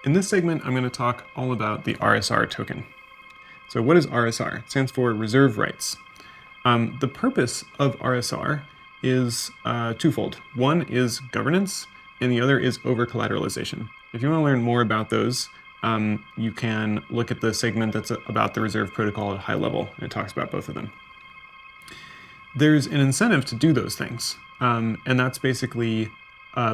In this segment, I'm going to talk all about the RSR token. So what is RSR? It stands for Reserve Rights. The purpose of RSR is twofold. One is governance, and the other is over-collateralization. If you want to learn more about those, you can look at the segment that's about the reserve protocol at a high level, and it talks about both of them. There's an incentive to do those things, and that's basically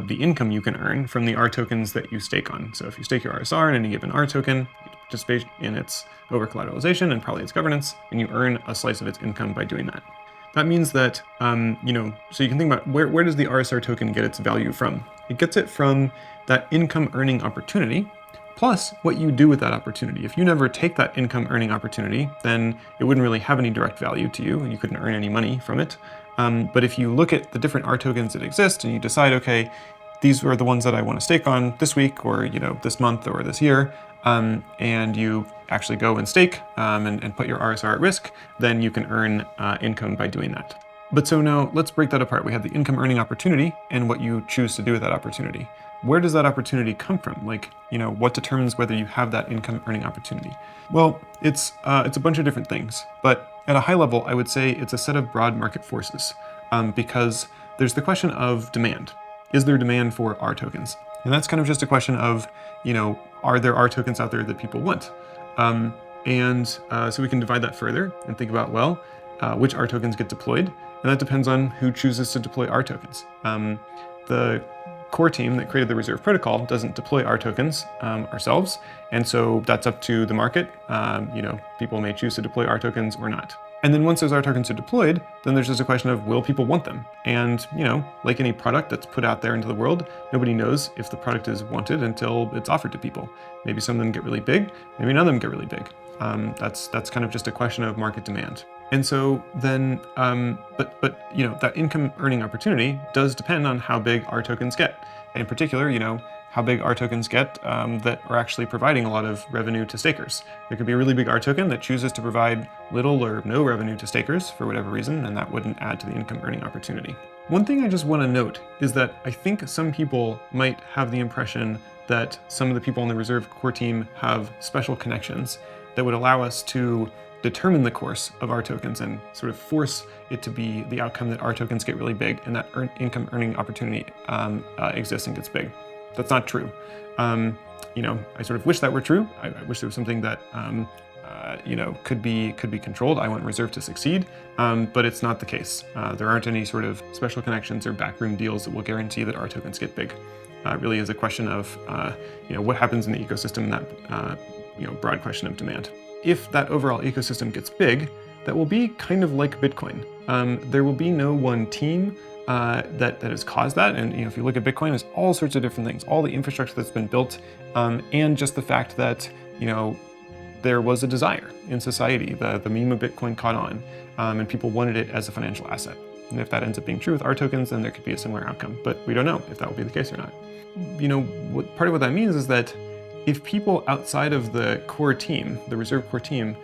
the income you can earn from the R tokens that you stake on. So if you stake your RSR in any given R token, you participate in its over-collateralization and probably its governance, and you earn a slice of its income by doing that. That means that, so you can think about where does the RSR token get its value from? It gets it from that income earning opportunity, plus what you do with that opportunity. If you never take that income earning opportunity, then it wouldn't really have any direct value to you, and you couldn't earn any money from it. But if you look at the different R tokens that exist and you decide, okay, these are the ones that I want to stake on this week or this month or this year, and you actually go and stake and put your RSR at risk, then you can earn income by doing that. But so now let's break that apart. We have the income earning opportunity and what you choose to do with that opportunity. Where does that opportunity come from? What determines whether you have that income earning opportunity? Well, it's a bunch of different things, but at a high level, I would say it's a set of broad market forces because there's the question of demand. Is there demand for R tokens? And that's kind of just a question of, are there R tokens out there that people want? So we can divide that further and think about, which R tokens get deployed? And that depends on who chooses to deploy R tokens. The core team that created the reserve protocol doesn't deploy R tokens ourselves. And so that's up to the market. People may choose to deploy R tokens or not. And then once those R tokens are deployed, then there's just a question of, will people want them? And, like any product that's put out there into the world, nobody knows if the product is wanted until it's offered to people. Maybe some of them get really big, maybe none of them get really big. That's kind of just a question of market demand. And so then, that income earning opportunity does depend on how big R tokens get. In particular, how big R tokens get that are actually providing a lot of revenue to stakers. There could be a really big R token that chooses to provide little or no revenue to stakers for whatever reason, and that wouldn't add to the income earning opportunity. One thing I just want to note is that I think some people might have the impression that some of the people on the reserve core team have special connections that would allow us to determine the course of R tokens and sort of force it to be the outcome that R tokens get really big and that income earning opportunity exists and gets big. That's not true. I sort of wish that were true. I wish there was something that could be controlled. I want reserve to succeed, but it's not the case. There aren't any sort of special connections or backroom deals that will guarantee that R tokens get big. It really is a question of what happens in the ecosystem, that broad question of demand. If that overall ecosystem gets big, that will be kind of like Bitcoin. There will be no one team that has caused that. And if you look at Bitcoin, there's all sorts of different things, all the infrastructure that's been built, and just the fact that there was a desire in society. The meme of Bitcoin caught on, and people wanted it as a financial asset. And if that ends up being true with R tokens, then there could be a similar outcome. But we don't know if that will be the case or not. Part of what that means is that if people outside of the core team, the reserve core team,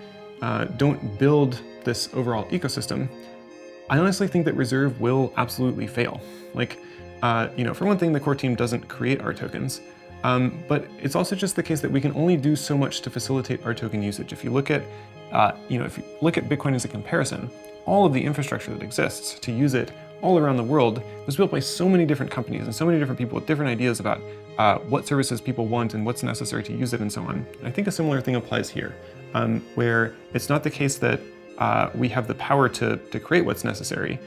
don't build this overall ecosystem, I honestly think that reserve will absolutely fail. For one thing, the core team doesn't create R tokens, but it's also just the case that we can only do so much to facilitate R token usage. If you look at, Bitcoin as a comparison, all of the infrastructure that exists to use it all around the world was built by so many different companies and so many different people with different ideas about what services people want and what's necessary to use it and so on. I think a similar thing applies here, where it's not the case that we have the power to create what's necessary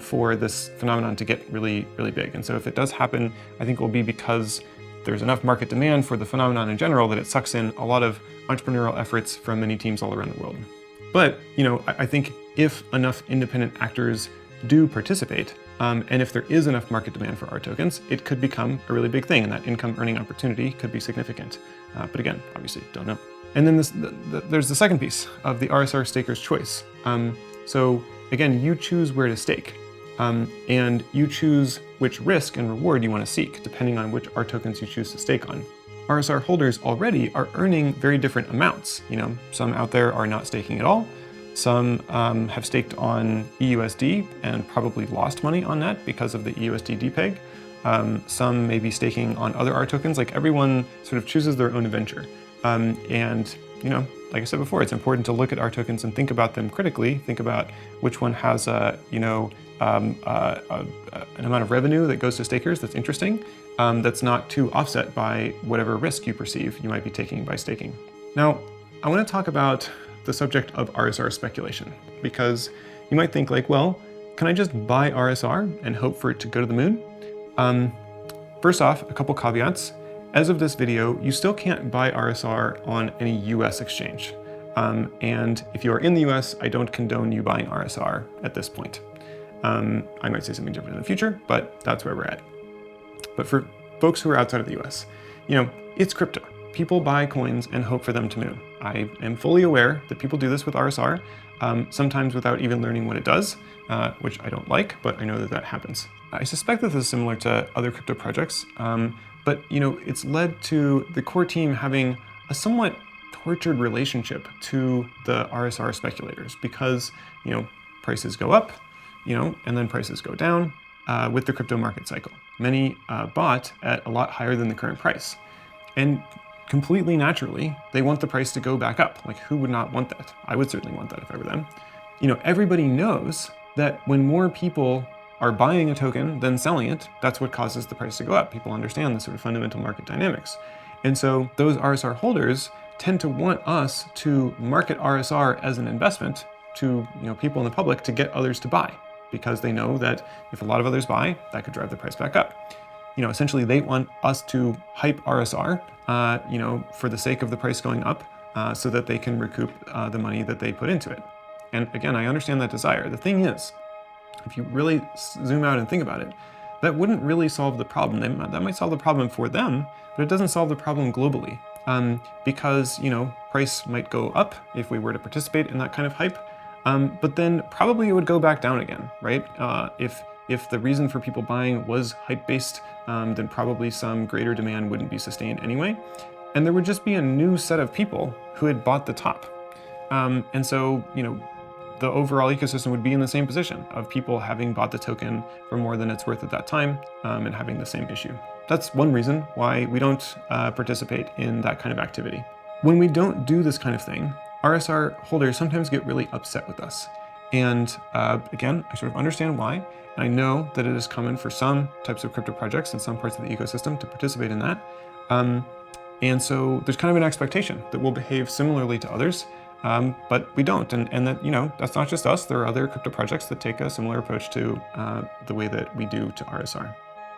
for this phenomenon to get really, really big. And so if it does happen, I think it will be because there's enough market demand for the phenomenon in general that it sucks in a lot of entrepreneurial efforts from many teams all around the world. But, I think if enough independent actors do participate, and if there is enough market demand for R tokens, it could become a really big thing, and that income earning opportunity could be significant. But again, obviously, don't know. And then there's the second piece of the RSR staker's choice. So again, you choose where to stake, and you choose which risk and reward you want to seek, depending on which R tokens you choose to stake on. RSR holders already are earning very different amounts. Some out there are not staking at all. Some have staked on EUSD and probably lost money on that because of the EUSD depeg. Some may be staking on other R tokens. Like everyone sort of chooses their own adventure. And like I said before, it's important to look at R tokens and think about them critically. Think about which one has an amount of revenue that goes to stakers that's interesting, that's not too offset by whatever risk you perceive you might be taking by staking. Now, I want to talk about the subject of RSR speculation, because you might think like, well, can I just buy RSR and hope for it to go to the moon? First off, a couple caveats. As of this video, you still can't buy RSR on any US exchange. And if you are in the US, I don't condone you buying RSR at this point. I might say something different in the future, but that's where we're at. But for folks who are outside of the US, it's crypto. People buy coins and hope for them to move. I am fully aware that people do this with RSR, sometimes without even learning what it does, which I don't like, but I know that that happens. I suspect that this is similar to other crypto projects, but it's led to the core team having a somewhat tortured relationship to the RSR speculators, because prices go up, and then prices go down with the crypto market cycle. Many bought at a lot higher than the current price, and completely naturally, they want the price to go back up. Like, who would not want that? I would certainly want that if I were them. Everybody knows that when more people are buying a token than selling it, that's what causes the price to go up. People understand the sort of fundamental market dynamics. And so those RSR holders tend to want us to market RSR as an investment to people in the public to get others to buy, because they know that if a lot of others buy, that could drive the price back up. Essentially they want us to hype RSR, for the sake of the price going up, so that they can recoup the money that they put into it. And again, I understand that desire. The thing is, if you really zoom out and think about it, that wouldn't really solve the problem. That might solve the problem for them, but it doesn't solve the problem globally. Because, price might go up if we were to participate in that kind of hype, but then probably it would go back down again, right? If the reason for people buying was hype-based, then probably some greater demand wouldn't be sustained anyway. And there would just be a new set of people who had bought the top. And so, the overall ecosystem would be in the same position of people having bought the token for more than it's worth at that time, and having the same issue. That's one reason why we don't participate in that kind of activity. When we don't do this kind of thing, RSR holders sometimes get really upset with us. And again, I sort of understand why. And I know that it is common for some types of crypto projects in some parts of the ecosystem to participate in that. And so there's kind of an expectation that we'll behave similarly to others, but we don't. And that, that's not just us. There are other crypto projects that take a similar approach to the way that we do to RSR.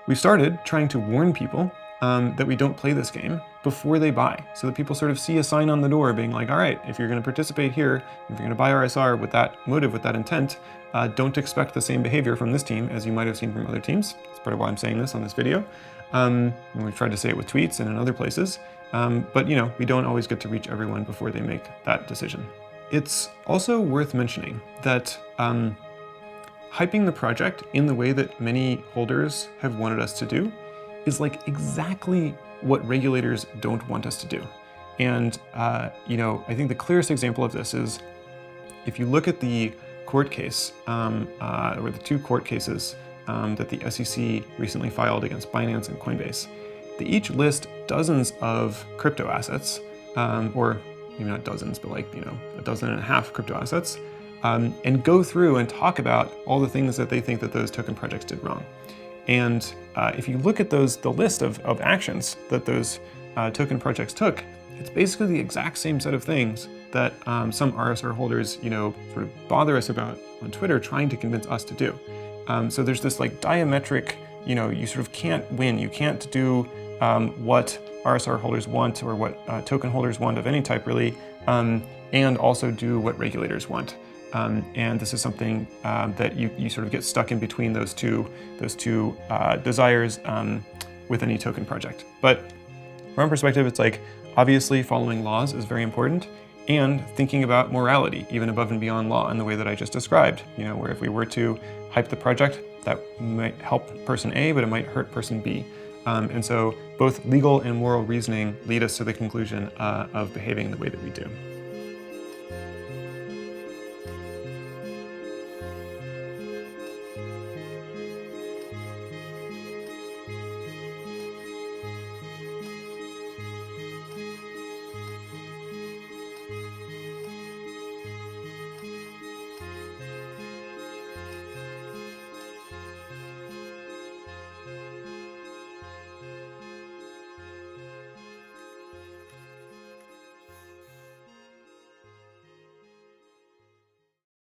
We started trying to warn people that we don't play this game before they buy, so that people sort of see a sign on the door being like, all right, if you're going to participate here, if you're going to buy RSR with that motive, with that intent, don't expect the same behavior from this team as you might have seen from other teams. That's part of why I'm saying this on this video. And we've tried to say it with tweets and in other places, but we don't always get to reach everyone before they make that decision. It's also worth mentioning that hyping the project in the way that many holders have wanted us to do is like exactly what regulators don't want us to do. And I think the clearest example of this is if you look at the court case, or the two court cases that the SEC recently filed against Binance and Coinbase. They each list dozens of crypto assets, or maybe not dozens, but like, a dozen and a half crypto assets, and go through and talk about all the things that they think that those token projects did wrong. And if you look at the list of actions that those token projects took, it's basically the exact same set of things that some RSR holders, sort of bother us about on Twitter, trying to convince us to do. So there's this like diametric, you sort of can't win. You can't do what RSR holders want or what token holders want of any type really, and also do what regulators want. And this is something that you sort of get stuck in between those two desires with any token project. But from our perspective, it's like, obviously following laws is very important, and thinking about morality, even above and beyond law, in the way that I just described, where if we were to hype the project, that might help person A, but it might hurt person B. And so both legal and moral reasoning lead us to the conclusion of behaving the way that we do.